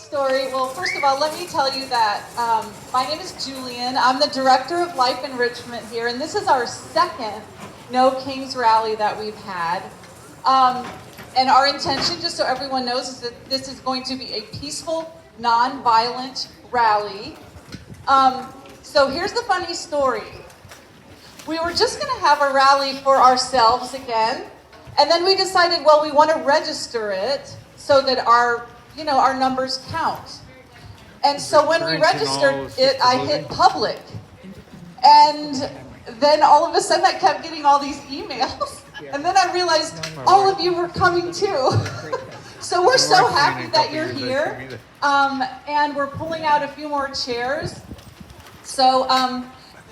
story. Well, first of all, let me tell you that my name is Julian. I'm the Director of Life Enrichment here, and this is our second No Kings rally that we've had. And our intention, just so everyone knows, is that this is going to be a peaceful, non-violent rally. So here's the funny story. We were just going to have a rally for ourselves again, and then we decided, well, we want to register it so that our numbers count. And so when we registered it, I hit public. And then all of a sudden I kept getting all these emails. And then I realized all of you were coming too. So we're so happy that you're here. And we're pulling out a few more chairs. So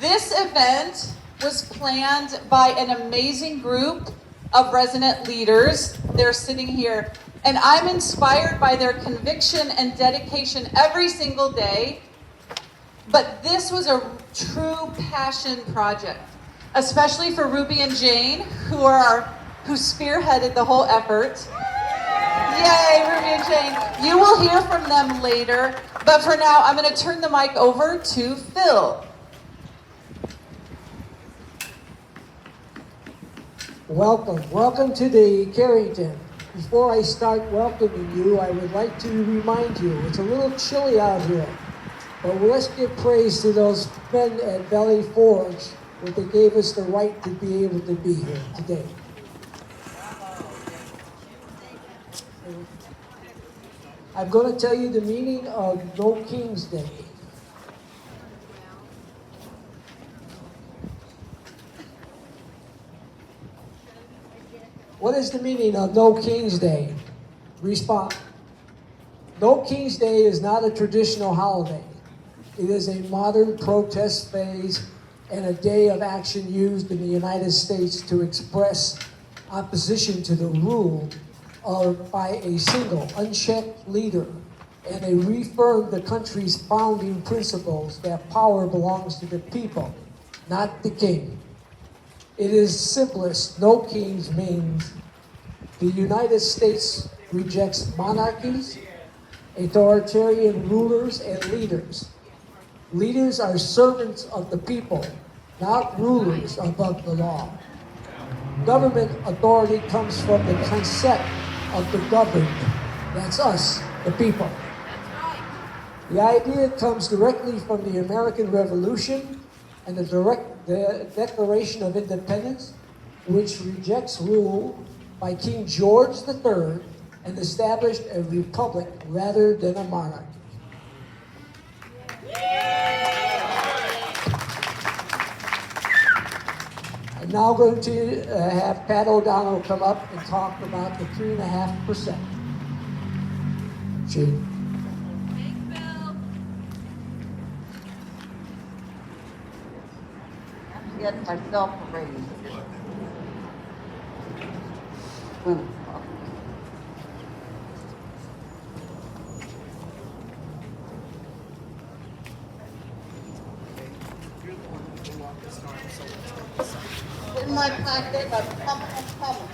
this event was planned by an amazing group of resident leaders. They're sitting here. And I'm inspired by their conviction and dedication every single day. But this was a true passion project, especially for Ruby and Jane, who spearheaded the whole effort. Yay, Ruby and Jane. You will hear from them later. But for now, I'm going to turn the mic over to Phil. Welcome to the Carrington. Before I start welcoming you, I would like to remind you, it's a little chilly out here, but let's give praise to those men at Valley Forge, where they gave us the right to be able to be here today. I'm going to tell you the meaning of No King's Day. What is the meaning of No King's Day? Response. No King's Day is not a traditional holiday. It is a modern protest phase and a day of action used in the United States to express opposition to the rule by a single, unchecked leader, and they reaffirm the country's founding principles that power belongs to the people, not the king. It is simplest. No kings means the United States rejects monarchies, authoritarian rulers, and leaders. Leaders are servants of the people, not rulers above the law. Government authority comes from the concept of the governed. That's us, the people. The idea comes directly from the American Revolution and the Declaration of Independence, which rejects rule by King George III and established a republic rather than a monarchy. I'm now going to have Pat O'Donnell come up and talk about the 3.5%. Gene. Get myself a raise. In my pocket, I'm coming.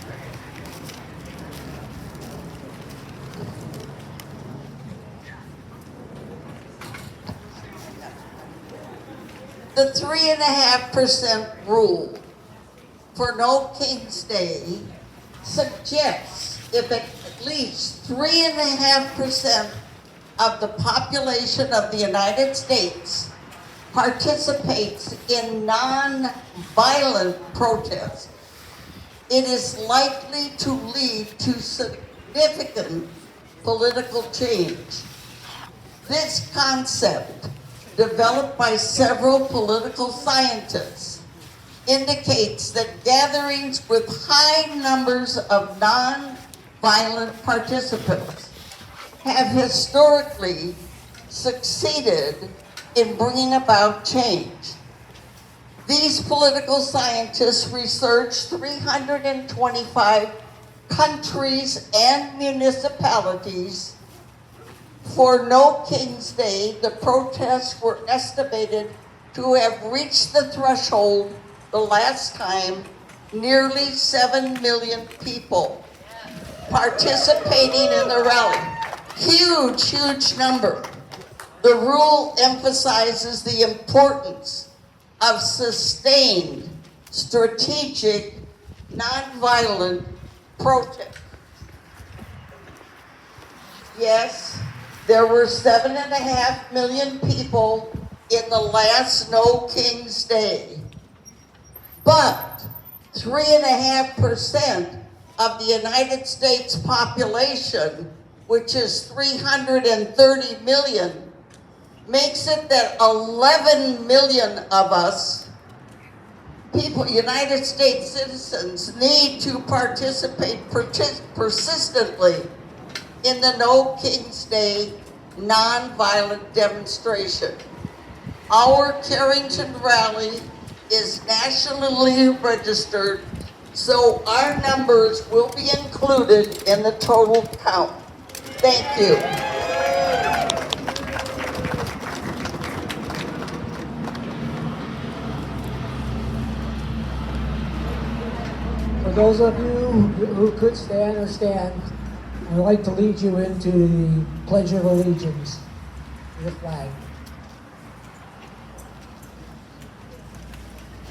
The 3.5% rule for No King's Day suggests if at least 3.5% of the population of the United States participates in non-violent protests, it is likely to lead to significant political change. This concept, developed by several political scientists, indicates that gatherings with high numbers of non-violent participants have historically succeeded in bringing about change. These political scientists researched 325 countries and municipalities. For No King's Day, the protests were estimated to have reached the threshold the last time. Nearly 7 million people participating in the rally. Huge, huge number. The rule emphasizes the importance of sustained, strategic, nonviolent protest. Yes, there were 7.5 million people in the last No King's Day, but 3.5% of the United States population, which is 330 million, makes it that 11 million of us, people, United States citizens, need to participate persistently in the No King's Day nonviolent demonstration. Our Carrington rally is nationally registered, so our numbers will be included in the total count. Thank you. For those of you who could stand or stand, I'd like to lead you into the Pledge of Allegiance, the flag.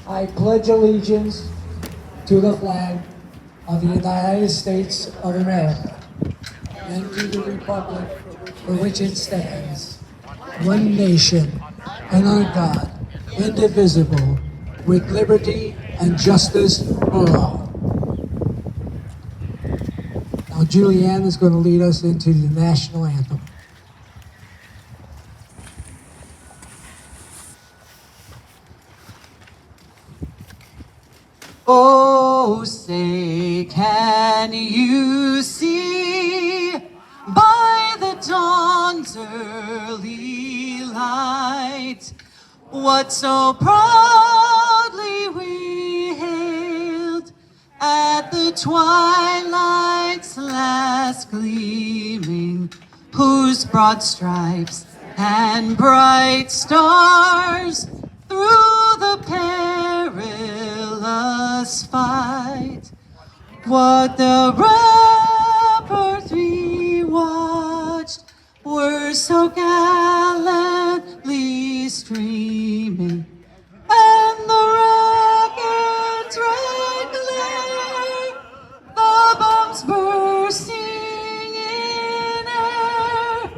I pledge allegiance to the flag of the United States of America and to the republic for which it stands, one nation, under God, indivisible, with liberty and justice for all. Now Julianne is going to lead us into the national anthem. Oh, say, can you see by the dawn's early light what so proudly we hailed at the twilight's last gleaming, whose broad stripes and bright stars through the perilous fight, what the ramparts we watched were so gallantly streaming, and the rocket's red glare, the bombs bursting in air,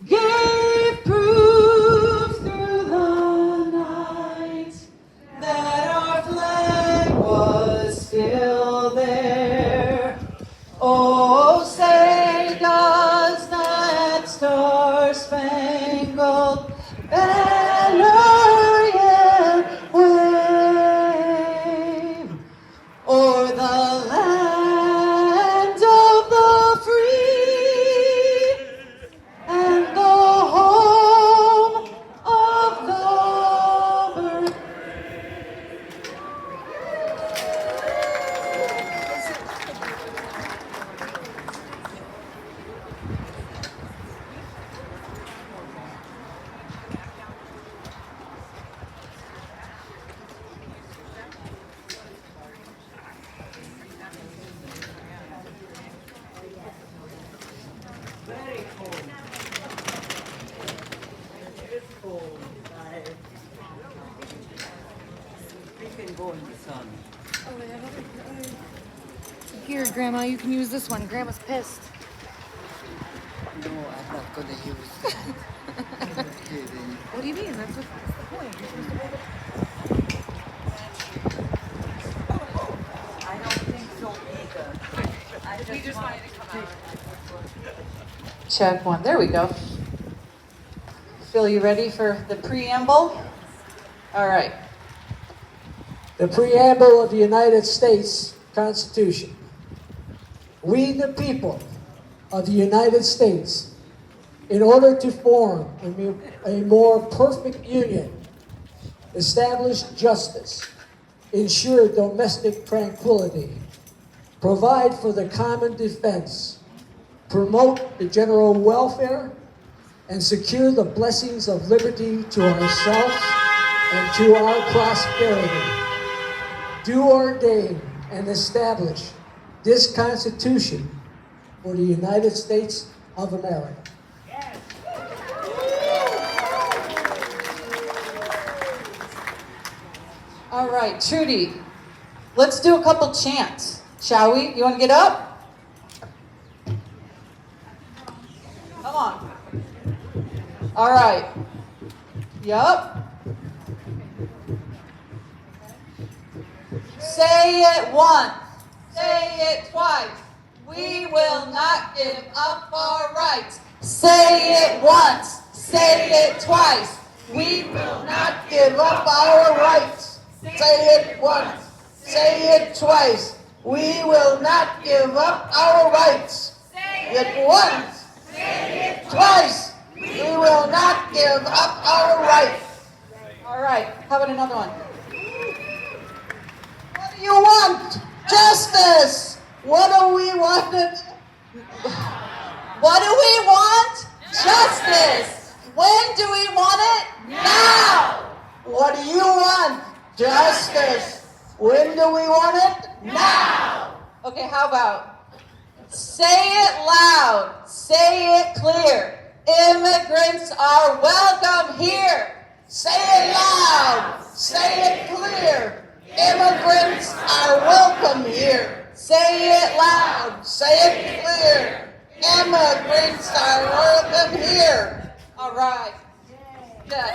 gave proof through the night that our flag was still there. Oh, say does that star-spangled banner yet wave o'er the land of the free and the home of the brave? Here, Grandma, you can use this one. Grandma's pissed. No, I'm not gonna use that. I'm kidding. What do you mean? That's the point. You're supposed to hold it. I don't think so either. I just wanted to come out. Check one. There we go. Phil, you ready for the preamble? All right. The preamble of the United States Constitution. We, the people of the United States, in order to form a more perfect union, establish justice, ensure domestic tranquility, provide for the common defense, promote the general welfare, and secure the blessings of liberty to ourselves and to our prosperity, do ordain and establish this Constitution for the United States of America. All right, Trudy, let's do a couple chants, shall we? You want to get up? Come on. All right. Yup. Say it once. Say it twice. We will not give up our rights. Say it once. Say it twice. We will not give up our rights. Say it once, say it twice. We will not give up our rights. Say it once, say it twice. We will not give up our rights. All right. How about another one? What do you want? Justice. What do we want? What do we want? Justice. When do we want it? Now. What do you want? Justice. When do we want it? Now. Okay, how about say it loud, say it clear. Immigrants are welcome here. Say it loud. Say it clear. Immigrants are welcome here. Say it loud. Say it clear. Immigrants are welcome here. All right. Good.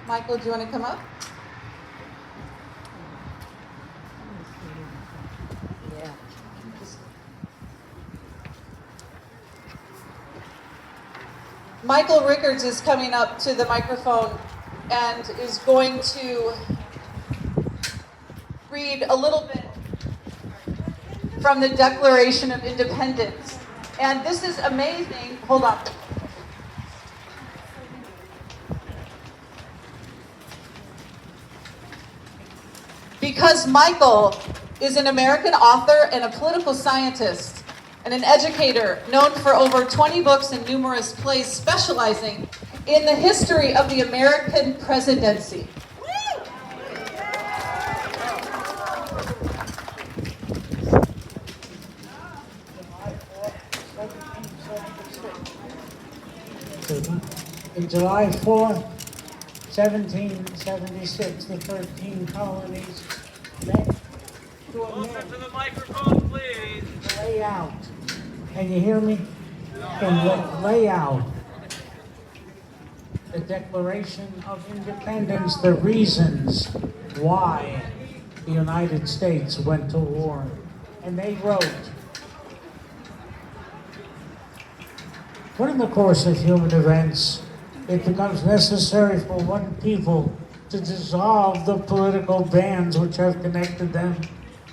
Michael, do you want to come up? Michael Rickards is coming up to the microphone and is going to read a little bit from the Declaration of Independence. And this is amazing. Hold on. Because Michael is an American author and a political scientist and an educator known for over 20 books and numerous plays specializing in the history of the American presidency. In July 4th, 1776, the 13 colonies met to Closer to the microphone, please. lay out. Can you hear me? And lay out the Declaration of Independence, the reasons why the United States went to war. And they wrote, when in the course of human events, it becomes necessary for one people to dissolve the political bands which have connected them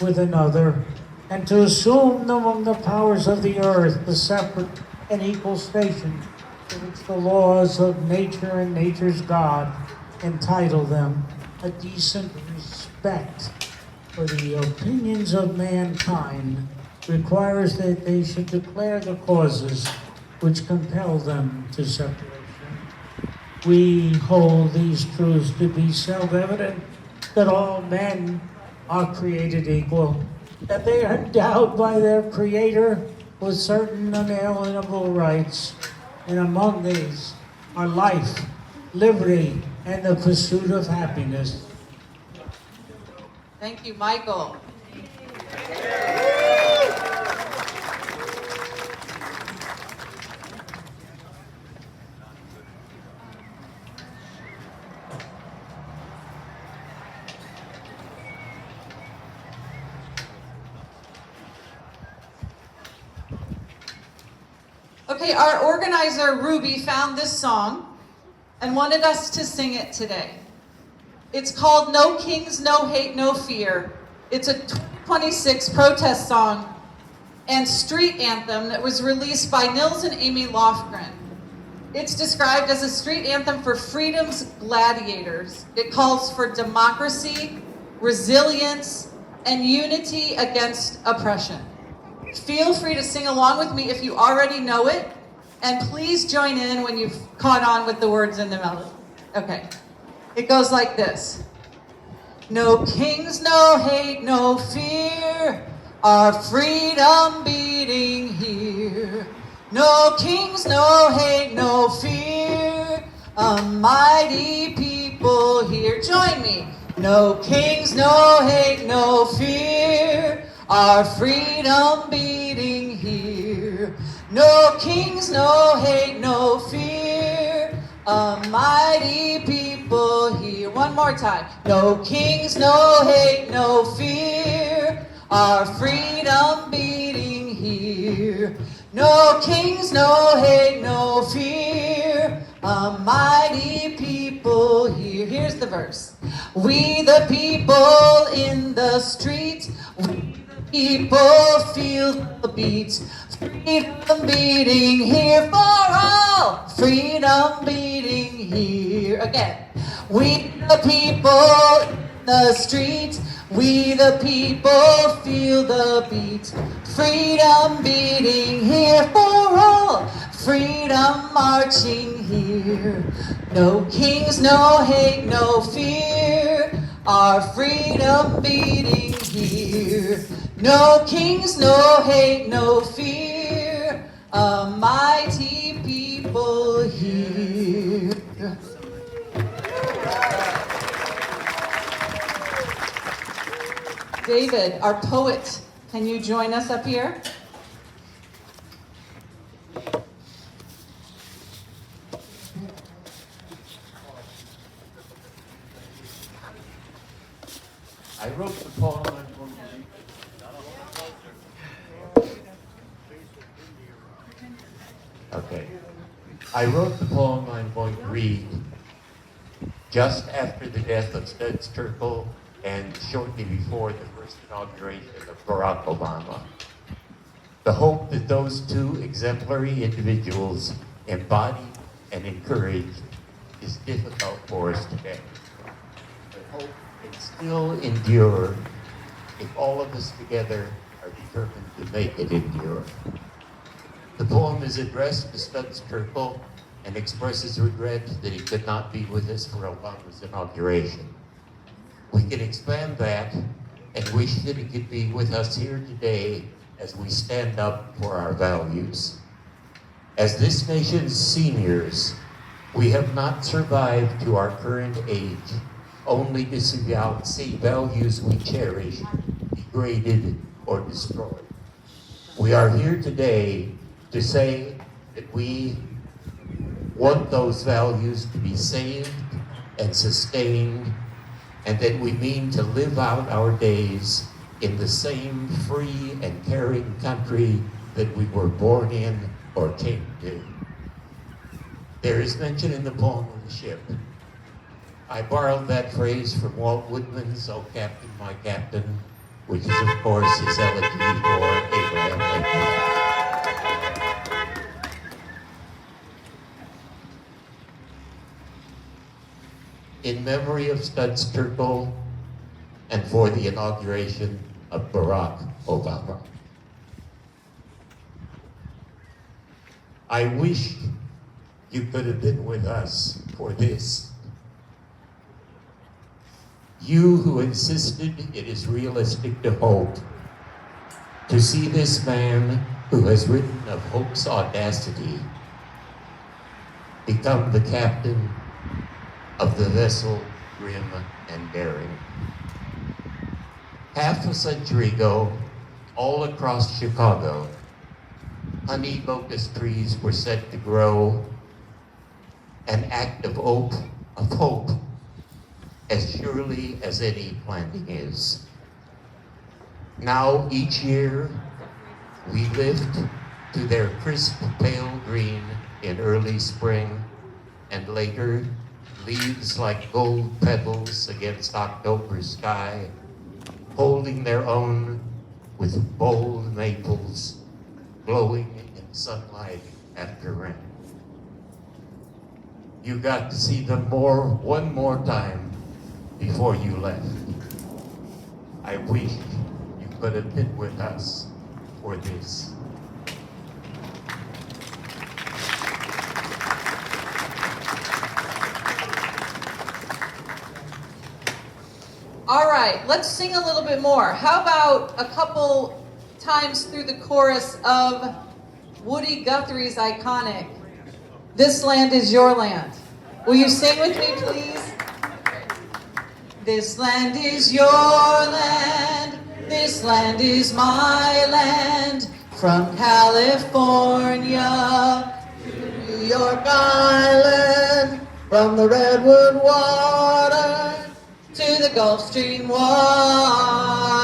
with another, and to assume among the powers of the earth the separate and equal station to which the laws of nature and nature's God entitle them, a decent respect for the opinions of mankind requires that they should declare the causes which compel them to separation. We hold these truths to be self-evident, that all men are created equal, that they are endowed by their Creator with certain unalienable rights, and among these are life, liberty, and the pursuit of happiness. Thank you, Michael. Okay, our organizer, Ruby, found this song and wanted us to sing it today. It's called No Kings, No Hate, No Fear. It's a 26 protest song and street anthem that was released by Nils and Amy Lofgren. It's described as a street anthem for freedom's gladiators. It calls for democracy, resilience, and unity against oppression. Feel free to sing along with me if you already know it, and please join in when you've caught on with the words and the melody. Okay, it goes like this. No kings, no hate, no fear, our freedom beating here. No kings, no hate, no fear, a mighty people here. Join me. No kings, no hate, no fear, our freedom beating here. No kings, no hate, no fear, a mighty people here. One more time. No kings, no hate, no fear, our freedom beating here. No kings, no hate, no fear, a mighty people here. Here's the verse. We the people in the street, we the people feel the beat. Freedom beating here for all, freedom beating here. Again. We the people in the street, we the people feel the beat. Freedom beating here for all, freedom marching here. No kings, no hate, no fear, our freedom beating here. No kings, no hate, no fear, a mighty people here. David, our poet, can you join us up here? I wrote the poem I'm going to read. Okay. I wrote the poem I'm going to read just after the death of Studs Terkel and shortly before the first inauguration of Barack Obama. The hope that those two exemplary individuals embodied and encouraged is difficult for us today. But hope can still endure if all of us together are determined to make it endure. The poem is addressed to Studs Terkel and expresses regret that he could not be with us for Obama's inauguration. We can expand that and wish that he could be with us here today as we stand up for our values. As this nation's seniors, we have not survived to our current age, only to see values we cherish degraded or destroyed. We are here today to say that we want those values to be saved and sustained, and that we mean to live out our days in the same free and caring country that we were born in or came to. There is mention in the poem of the ship. I borrowed that phrase from Walt Whitman's "Oh Captain, My Captain," which is of course his elegy for Abraham Lincoln. In memory of Studs Terkel and for the inauguration of Barack Obama. I wish you could have been with us for this. You who insisted it is realistic to hope to see this man who has written of hope's audacity become the captain of the vessel grim and daring. Half a century ago, all across Chicago, honey locust trees were set to grow, an act of hope, as surely as any planting is. Now, each year, we lift to their crisp pale green in early spring, and later, leaves like gold petals against October's sky, holding their own with bold maples glowing in sunlight after rain. You got to see them one more time before you left. I wish you could have been with us for this. All right, let's sing a little bit more. How about a couple times through the chorus of Woody Guthrie's iconic, "This Land Is Your Land." Will you sing with me, please? This land is your land, this land is my land, from California New York Island, from the Redwood water to the Gulf Stream waters.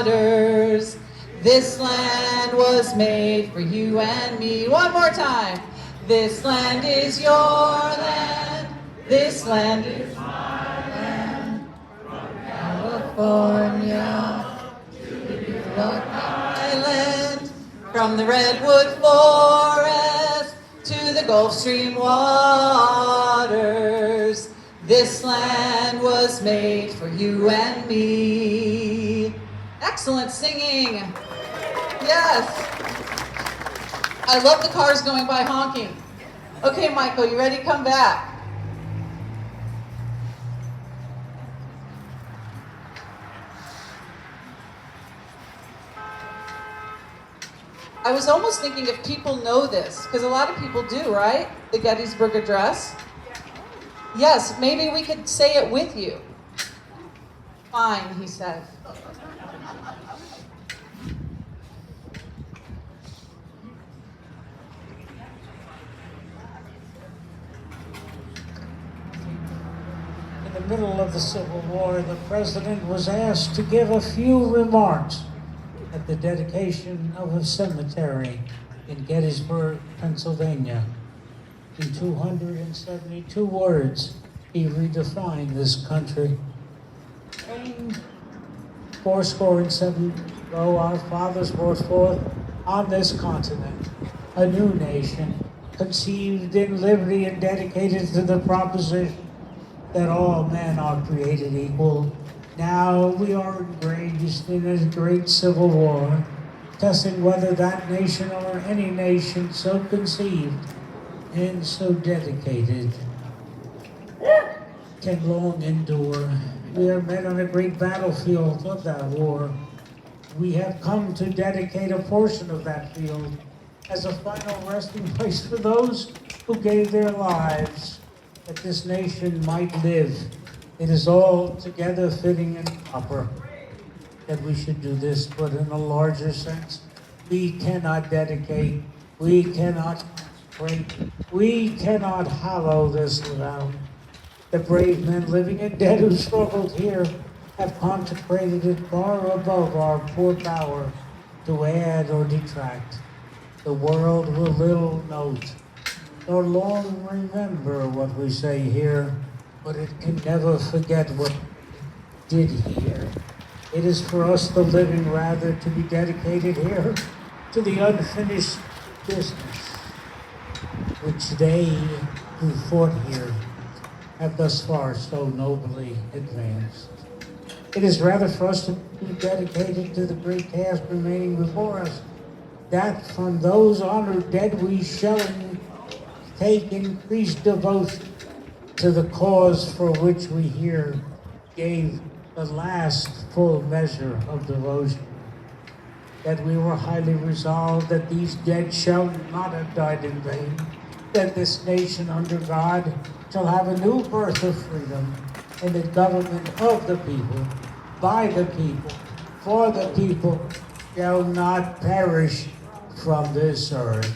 This land was made for you and me. One more time. This land is your land, this land is my land, from California to New York Island, from the Redwood forest to the Gulf Stream waters. This land was made for you and me. Excellent singing. Yes. I love the cars going by honking. Okay, Michael, you ready? Come back. I was almost thinking if people know this, because a lot of people do, right? The Gettysburg Address. Yes, maybe we could say it with you. Fine, he said. In the middle of the Civil War, the president was asked to give a few remarks at the dedication of a cemetery in Gettysburg, Pennsylvania. In 272 words, he redefined this country. And fourscore and 7 ago, our fathers brought forth on this continent a new nation, conceived in liberty and dedicated to the proposition that all men are created equal. Now we are engaged in a great civil war, testing whether that nation or any nation so conceived and so dedicated can long endure. We are met on a great battlefield of that war. We have come to dedicate a portion of that field as a final resting place for those who gave their lives that this nation might live. It is altogether fitting and proper that we should do this, but in a larger sense, we cannot dedicate, we cannot break, we cannot hallow this ground. The brave men living and dead who struggled here have consecrated it far above our poor power to add or detract. The world will little note nor long remember what we say here, but it can never forget what it did here. It is for us, the living, rather, to be dedicated here to the unfinished business which they who fought here have thus far so nobly advanced. It is rather for us to be dedicated to the great task remaining before us, that from those honored dead we shall take increased devotion to the cause for which we here gave the last full measure of devotion. That we were highly resolved that these dead shall not have died in vain, that this nation under God shall have a new birth of freedom and the government of the people, by the people, for the people, shall not perish from this earth.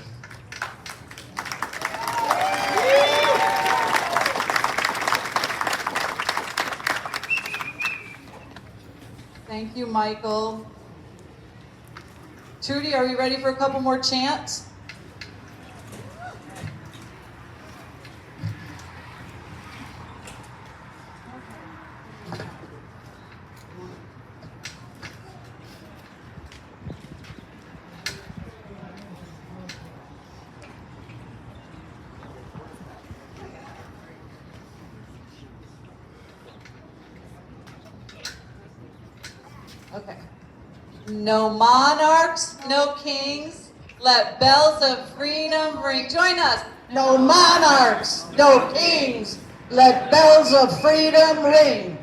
Thank you, Michael. Trudy, are we ready for a couple more chants? Okay. No monarchs, no kings, let bells of freedom ring. Join us. No monarchs, no kings, let bells of freedom ring.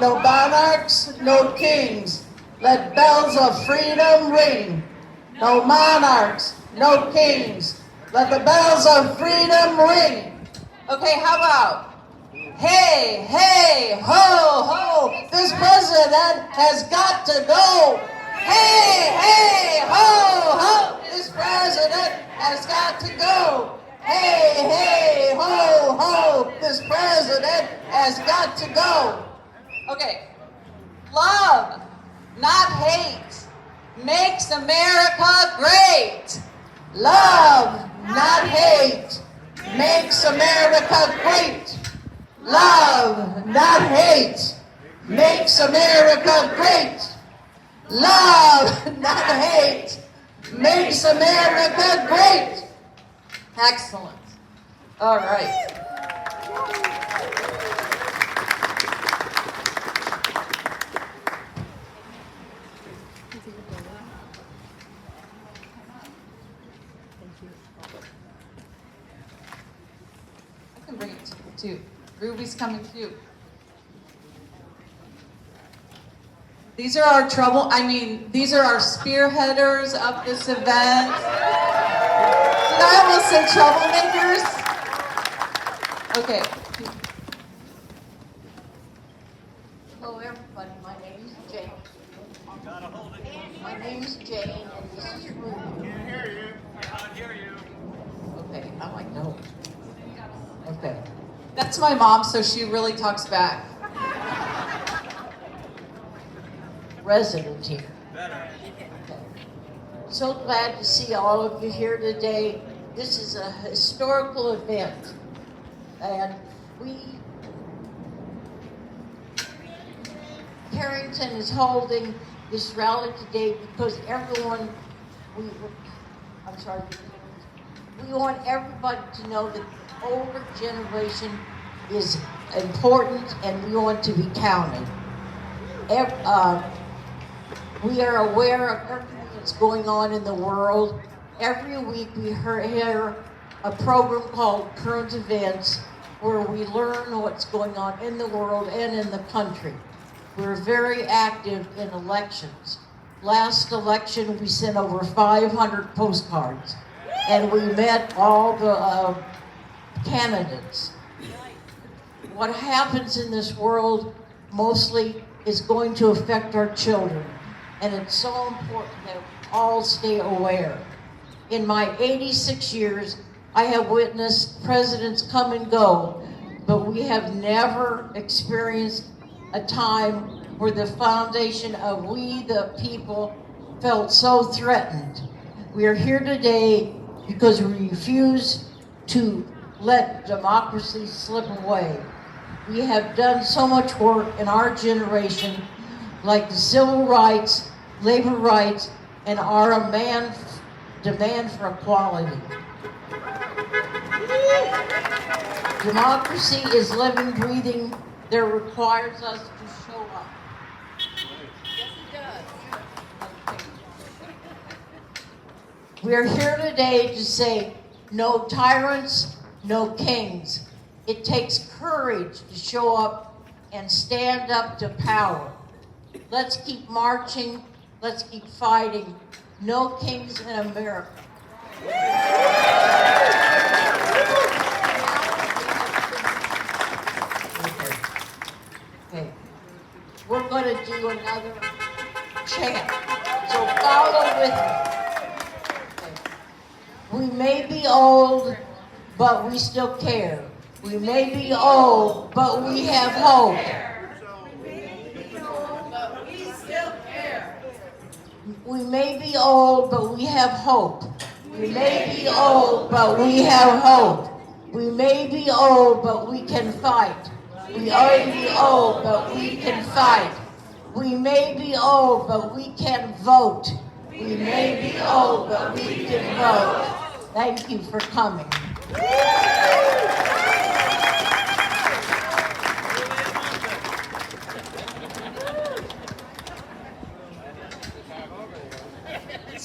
No monarchs, no kings, let bells of freedom ring. No monarchs, no kings, Let the bells of freedom ring. Okay, how about, hey, hey, ho, ho, This president has got to go. Hey, hey, ho, ho. This president has got to go. Hey, hey, ho, ho. This president has got to go. okay. Love, not hate, makes America great. Love, not hate, makes America great. Love, not hate, makes America great. Love, not hate, makes America great. Excellent. All right. I can bring it to you too. Ruby's coming too. These are our these are our spearheaders of this event. Did I almost say troublemakers? Okay. Hello, everybody. My name's Jane. My name's Jane, and this is Ruby. Can't hear you. Cannot hear you. Okay, I like to hold. Okay. That's my mom, so she really talks back. Resident here. Better. Okay. So glad to see all of you here today. This is a historical event, and Carrington is holding this rally today because we want everybody to know that the older generation is important and we want to be counted. We are aware of everything that's going on in the world. Every week we hear a program called Current Events where we learn what's going on in the world and in the country. We're very active in elections. Last election we sent over 500 postcards and we met all the candidates. What happens in this world mostly is going to affect our children. And it's so important that we all stay aware. In my 86 years, I have witnessed presidents come and go, but we have never experienced a time where the foundation of we, the people, felt so threatened. We are here today because we refuse to let democracy slip away. We have done so much work in our generation, like the civil rights, labor rights, and our demand for equality. Democracy is living, breathing, that requires us to show up. Yes, it does. We are here today to say, no tyrants, no kings. It takes courage to show up and stand up to power. Let's keep marching. Let's keep fighting. No kings in America. Okay. We're going to do another chant. So follow with me. Okay. We may be old, but we still care. We may be old, but we have hope. We may be old, but we have hope. We may be old, but we have hope. We may be old, but we can fight. We may be old, but we can fight. We may be old, but we can vote. We may be old, but we can vote. Thank you for coming.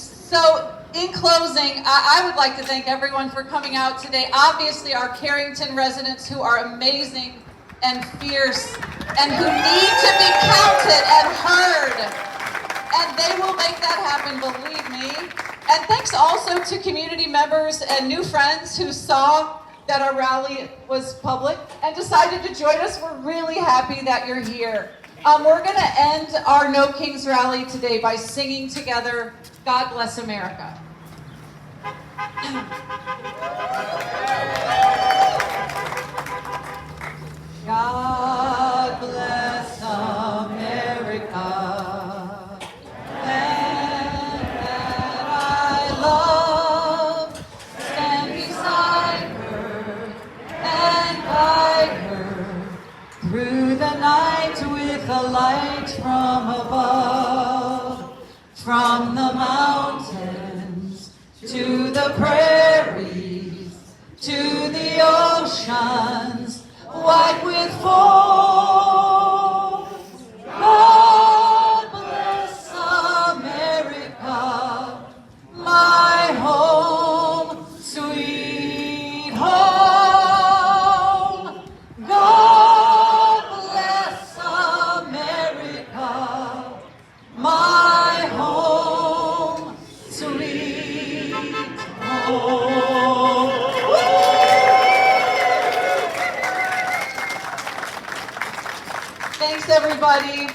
So, in closing, I would like to thank everyone for coming out today. Obviously, our Carrington residents who are amazing and fierce and who need to be counted and heard. And they will make that happen, believe me. And thanks also to community members and new friends who saw that our rally was public and decided to join us. We're really happy that you're here. We're going to end our No Kings rally today by singing together, God Bless America. God bless America, land that I love. Stand beside her and guide her through the night with a light from above. From the mountains to the prairies, to the oceans, white with foam. God bless America, my home, sweet home. God bless America, my home, sweet home. Thanks, everybody.